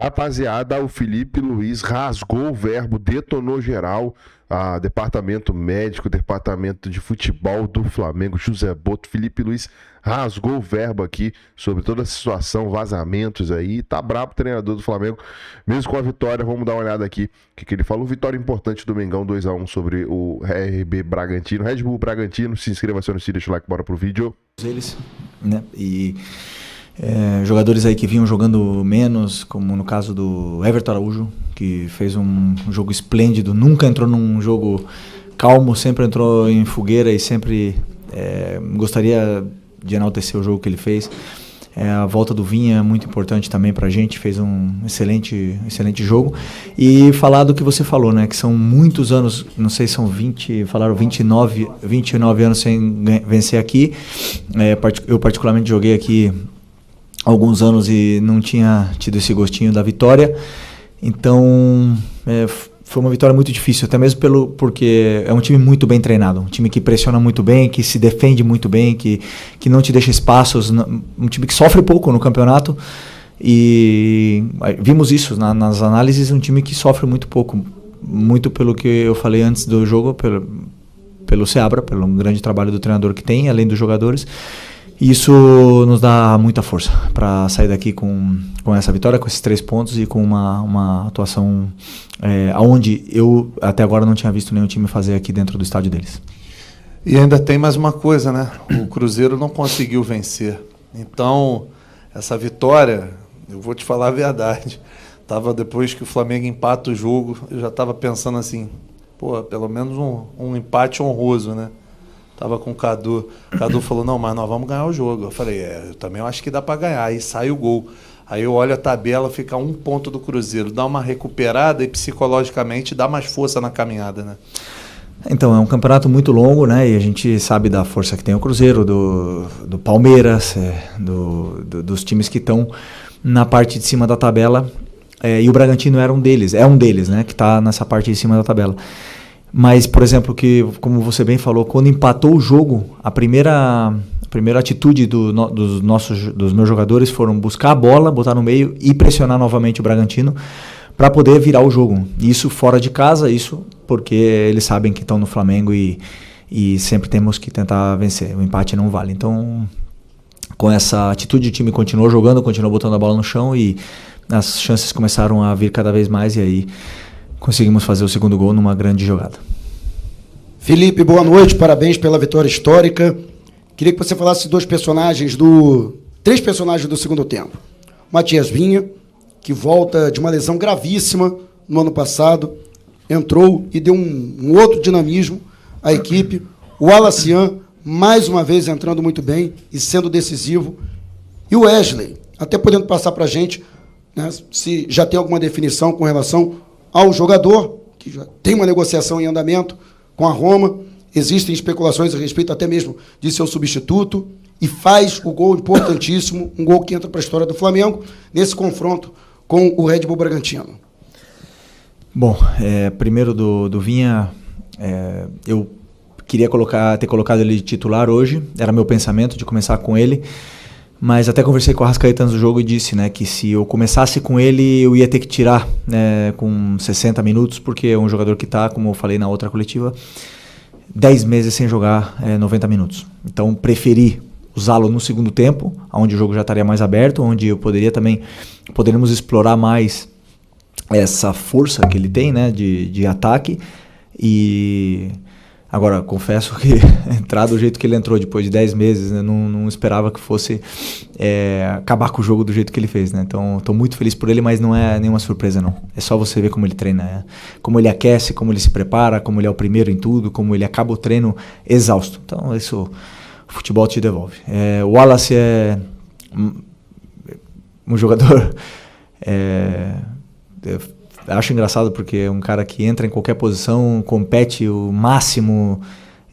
Rapaziada, o Felipe Luiz rasgou o verbo, detonou geral. Departamento médico, departamento de futebol do Flamengo, José Boto, Felipe Luiz rasgou o verbo aqui sobre toda a situação, vazamentos aí. Tá brabo o treinador do Flamengo, mesmo com a vitória. Vamos dar uma olhada aqui o que ele falou. Vitória importante do Mengão, 2-1 sobre o RB Bragantino, Red Bull Bragantino. Se inscreva se não se deixa o like, bora pro vídeo. Eles, né? Jogadores aí que vinham jogando menos, como no caso do Everton Araújo, que fez um jogo esplêndido, nunca entrou num jogo calmo, sempre entrou em fogueira e sempre gostaria de enaltecer o jogo que ele fez. A volta do Vinha é muito importante também pra gente, fez um excelente jogo. E falar do que você falou, né, que são muitos anos, não sei se são 29 anos sem vencer aqui. Eu particularmente joguei aqui alguns anos e não tinha tido esse gostinho da vitória. Então foi uma vitória muito difícil, até mesmo porque é um time muito bem treinado, um time que pressiona muito bem, que se defende muito bem, que não te deixa espaços, um time que sofre pouco no campeonato. E vimos isso nas análises, um time que sofre muito pouco, muito pelo que eu falei antes do jogo, pelo Seabra, pelo grande trabalho do treinador que tem, além dos jogadores. Isso nos dá muita força para sair daqui com essa vitória, com esses 3 pontos e com uma atuação aonde eu até agora não tinha visto nenhum time fazer aqui dentro do estádio deles. E ainda tem mais uma coisa, né? O Cruzeiro não conseguiu vencer. Então, essa vitória, eu vou te falar a verdade, depois que o Flamengo empata o jogo, eu já estava pensando assim, pelo menos um empate honroso, né? Tava com o Cadu. O Cadu falou, não, mas nós vamos ganhar o jogo. Eu falei, eu também acho que dá para ganhar. Aí sai o gol. Aí eu olho a tabela, fica 1 ponto do Cruzeiro. Dá uma recuperada e psicologicamente dá mais força na caminhada, né? Então, é um campeonato muito longo, né? E a gente sabe da força que tem o Cruzeiro, do Palmeiras, dos times que estão na parte de cima da tabela. E o Bragantino é um deles, né? Que está nessa parte de cima da tabela. Mas, por exemplo, como você bem falou, quando empatou o jogo, a primeira atitude dos meus jogadores foram buscar a bola, botar no meio e pressionar novamente o Bragantino para poder virar o jogo. Isso fora de casa, isso porque eles sabem que estão no Flamengo e sempre temos que tentar vencer. O empate não vale. Então, com essa atitude, o time continuou jogando, continuou botando a bola no chão e as chances começaram a vir cada vez mais e aí conseguimos fazer o 2º gol numa grande jogada. Felipe, boa noite, parabéns pela vitória histórica. Queria que você falasse de 3 personagens do 2º tempo. Matias Vinha, que volta de uma lesão gravíssima no ano passado, entrou e deu um outro dinamismo à equipe. O Alacian, mais uma vez, entrando muito bem e sendo decisivo. E o Wesley, até podendo passar para a gente, né, se já tem alguma definição com relação ao jogador, que já tem uma negociação em andamento com a Roma, existem especulações a respeito até mesmo de seu substituto, e faz o gol importantíssimo, um gol que entra para a história do Flamengo, nesse confronto com o Red Bull Bragantino. Bom, primeiro do Vinha, eu queria ter colocado ele de titular hoje, era meu pensamento de começar com ele, mas até conversei com o Arrascaeta antes do jogo e disse, né, que se eu começasse com ele, eu ia ter que tirar com 60 minutos, porque é um jogador que está, como eu falei na outra coletiva, 10 meses sem jogar 90 minutos. Então, preferi usá-lo no 2º tempo, onde o jogo já estaria mais aberto, onde poderíamos explorar mais essa força que ele tem, né, de ataque. E agora, confesso que entrar do jeito que ele entrou depois de 10 meses, né, não esperava que fosse acabar com o jogo do jeito que ele fez, né? Então, estou muito feliz por ele, mas não é nenhuma surpresa, não. É só você ver como ele treina, como ele aquece, como ele se prepara, como ele é o primeiro em tudo, como ele acaba o treino exausto. Então, isso o futebol te devolve. O Wallace é um jogador... acho engraçado porque é um cara que entra em qualquer posição, compete o máximo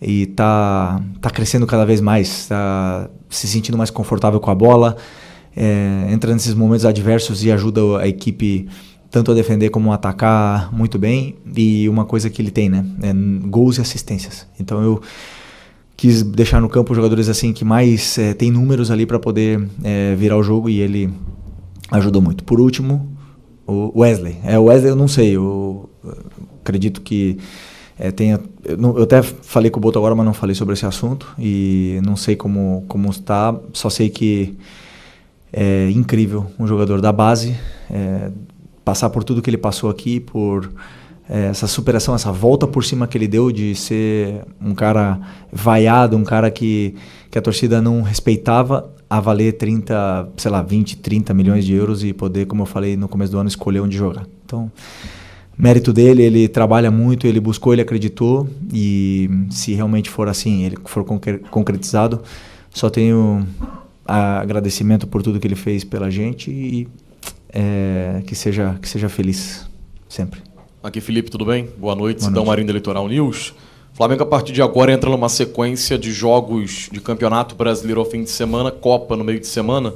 e tá crescendo cada vez mais, tá se sentindo mais confortável com a bola, entra nesses momentos adversos e ajuda a equipe tanto a defender como a atacar muito bem. E uma coisa que ele tem, né, gols e assistências. Então eu quis deixar no campo jogadores assim que mais tem números ali para poder virar o jogo, e ele ajudou muito. Por último, O Wesley. O Wesley eu não sei, eu acredito que tenha... Eu até falei com o Boto agora, mas não falei sobre esse assunto, e não sei como está, só sei que é incrível um jogador da base, passar por tudo que ele passou aqui, por essa superação, essa volta por cima que ele deu de ser um cara vaiado, um cara que a torcida não respeitava, a valer 20, 30 milhões de euros e poder, como eu falei no começo do ano, escolher onde jogar. Então, mérito dele, ele trabalha muito, ele buscou, ele acreditou, e se realmente for assim, ele for concretizado, só tenho agradecimento por tudo que ele fez pela gente e que seja feliz sempre. Aqui, Felipe, tudo bem? Boa noite, Cidão Marinho da Litoral News. O Flamengo, a partir de agora, entra numa sequência de jogos de Campeonato Brasileiro ao fim de semana, Copa no meio de semana,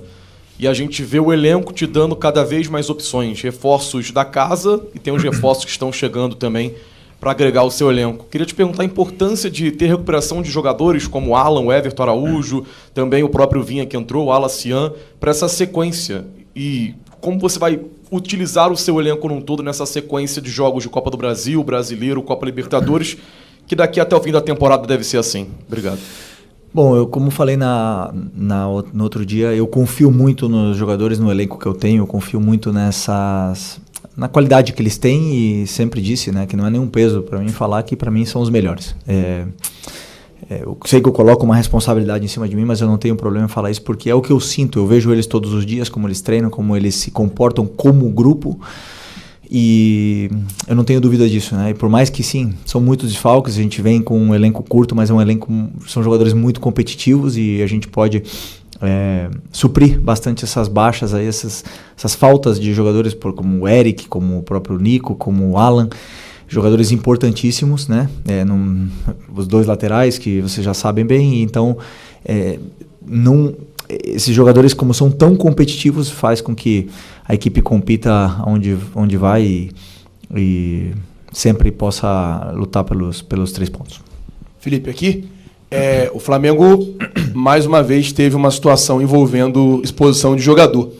e a gente vê o elenco te dando cada vez mais opções, reforços da casa, e tem os reforços que estão chegando também para agregar o seu elenco. Queria te perguntar a importância de ter recuperação de jogadores como o Alan, o Everton Araújo, também o próprio Vinha que entrou, o Alacian, para essa sequência. E como você vai utilizar o seu elenco num todo nessa sequência de jogos de Copa do Brasil, Brasileiro, Copa Libertadores, que daqui até o fim da temporada deve ser assim. Obrigado. Bom, eu como falei no outro dia, eu confio muito nos jogadores, no elenco que eu tenho, eu confio muito na qualidade que eles têm, e sempre disse, né, que não é nenhum peso para mim falar que para mim são os melhores. Eu sei que eu coloco uma responsabilidade em cima de mim, mas eu não tenho problema em falar isso, porque é o que eu sinto. Eu vejo eles todos os dias, como eles treinam, como eles se comportam como grupo, e eu não tenho dúvida disso, né? E por mais que sim, são muitos desfalques, a gente vem com um elenco curto, mas são jogadores muito competitivos, e a gente pode suprir bastante essas baixas aí, essas faltas de jogadores como o Eric, como o próprio Nico, como o Alan, jogadores importantíssimos, né? Os dois laterais que vocês já sabem bem, então esses jogadores, como são tão competitivos, faz com que a equipe compita onde vai e sempre possa lutar pelos 3 pontos. Felipe, aqui, o Flamengo mais uma vez teve uma situação envolvendo exposição de jogador.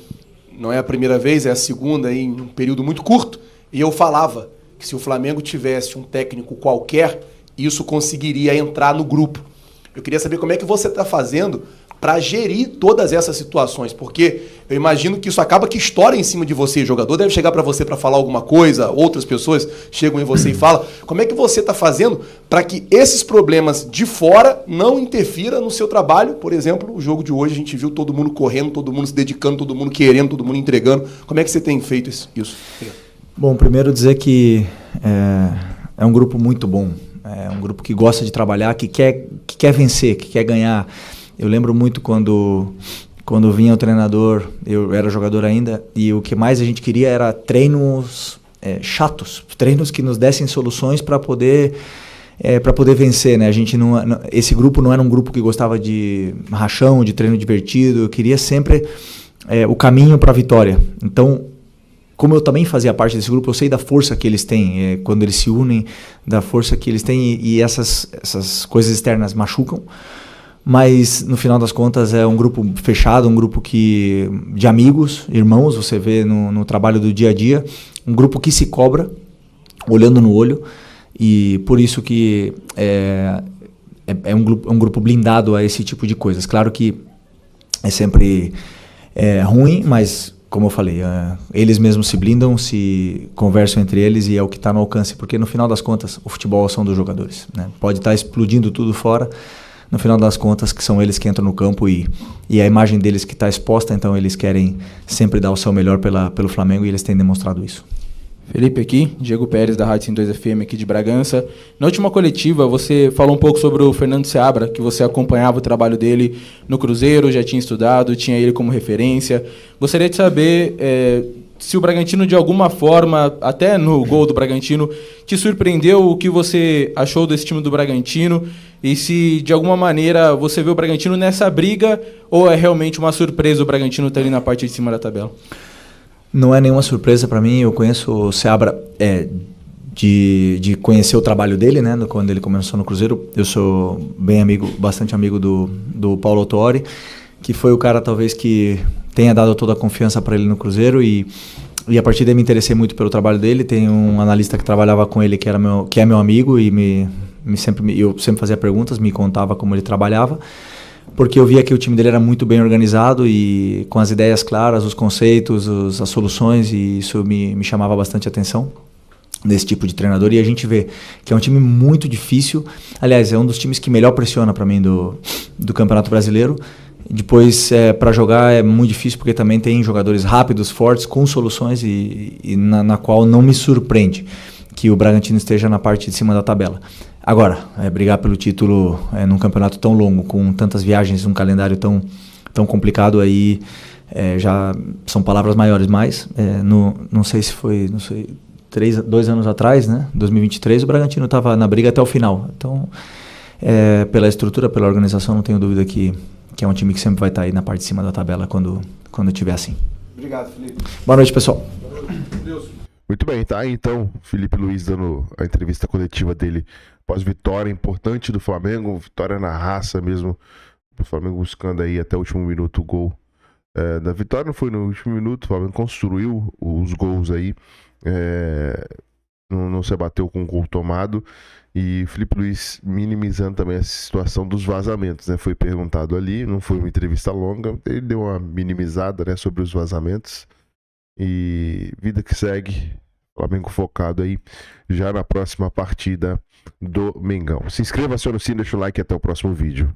Não é a primeira vez, é a segunda em um período muito curto, e eu falava que se o Flamengo tivesse um técnico qualquer, isso conseguiria entrar no grupo. Eu queria saber como é que você está fazendo para gerir todas essas situações, porque eu imagino que isso acaba que estoura em cima de você. O jogador deve chegar para você para falar alguma coisa, outras pessoas chegam em você e falam. Como é que você está fazendo para que esses problemas de fora não interfiram no seu trabalho? Por exemplo, o jogo de hoje a gente viu todo mundo correndo, todo mundo se dedicando, todo mundo querendo, todo mundo entregando. Como é que você tem feito isso? Bom, primeiro dizer que é um grupo muito bom, é um grupo que gosta de trabalhar, que quer vencer, que quer ganhar. Eu lembro muito quando vinha o treinador, eu era jogador ainda, e o que mais a gente queria era treinos chatos, treinos que nos dessem soluções para poder vencer, né? A gente esse grupo não era um grupo que gostava de rachão, de treino divertido. Eu queria sempre o caminho para a vitória. Então, como eu também fazia parte desse grupo, eu sei da força que eles têm, quando eles se unem, da força que eles têm, e essas coisas externas machucam. Mas, no final das contas, é um grupo fechado, um grupo de amigos, irmãos, você vê no trabalho do dia a dia, um grupo que se cobra, olhando no olho, e por isso que é um grupo blindado a esse tipo de coisas. Claro que é sempre ruim, mas, como eu falei, eles mesmos se blindam, se conversam entre eles, e é o que está no alcance, porque, no final das contas, o futebol são dos jogadores, né? Pode estar explodindo tudo fora, no final das contas, que são eles que entram no campo, e a imagem deles que está exposta, então eles querem sempre dar o seu melhor pelo Flamengo, e eles têm demonstrado isso. Felipe aqui, Diego Pérez da Rádio 102 FM aqui de Bragança. Na última coletiva, você falou um pouco sobre o Fernando Seabra, que você acompanhava o trabalho dele no Cruzeiro, já tinha estudado, tinha ele como referência. Gostaria de saber se o Bragantino, de alguma forma, até no gol do Bragantino, te surpreendeu, o que você achou desse time do Bragantino, e se, de alguma maneira, você vê o Bragantino nessa briga, ou é realmente uma surpresa o Bragantino estar ali na parte de cima da tabela? Não é nenhuma surpresa para mim. Eu conheço o Seabra de conhecer o trabalho dele, né, quando ele começou no Cruzeiro. Eu sou bastante amigo do Paulo Autuori, que foi o cara talvez que tenha dado toda a confiança para ele no Cruzeiro, e E a partir daí me interessei muito pelo trabalho dele. Tem um analista que trabalhava com ele que é meu amigo e eu sempre fazia perguntas, me contava como ele trabalhava, porque eu via que o time dele era muito bem organizado e com as ideias claras, os conceitos, as soluções, e isso me chamava bastante atenção desse tipo de treinador. E a gente vê que é um time muito difícil. Aliás, é um dos times que melhor pressiona para mim do Campeonato Brasileiro. Depois, para jogar é muito difícil, porque também tem jogadores rápidos, fortes, com soluções, e na qual não me surpreende que o Bragantino esteja na parte de cima da tabela. Agora, brigar pelo título num campeonato tão longo, com tantas viagens, um calendário tão complicado, aí já são palavras maiores, mas não sei se foi 2 anos atrás, né? 2023, o Bragantino estava na briga até o final. Então, pela estrutura, pela organização, não tenho dúvida que é um time que sempre vai estar aí na parte de cima da tabela quando tiver assim. Obrigado, Felipe. Boa noite, pessoal. Muito bem, tá? Então, Felipe Luiz dando a entrevista coletiva dele pós-vitória importante do Flamengo, vitória na raça mesmo, o Flamengo buscando aí até o último minuto o gol da vitória. Não foi no último minuto, o Flamengo construiu os gols aí, não se abateu com o gol tomado. E Felipe Luiz minimizando também essa situação dos vazamentos, né? Foi perguntado ali, não foi uma entrevista longa, ele deu uma minimizada, né, sobre os vazamentos. E vida que segue, Flamengo focado aí já na próxima partida do Mengão. Se inscreva, acione o sininho, deixa o like e até o próximo vídeo.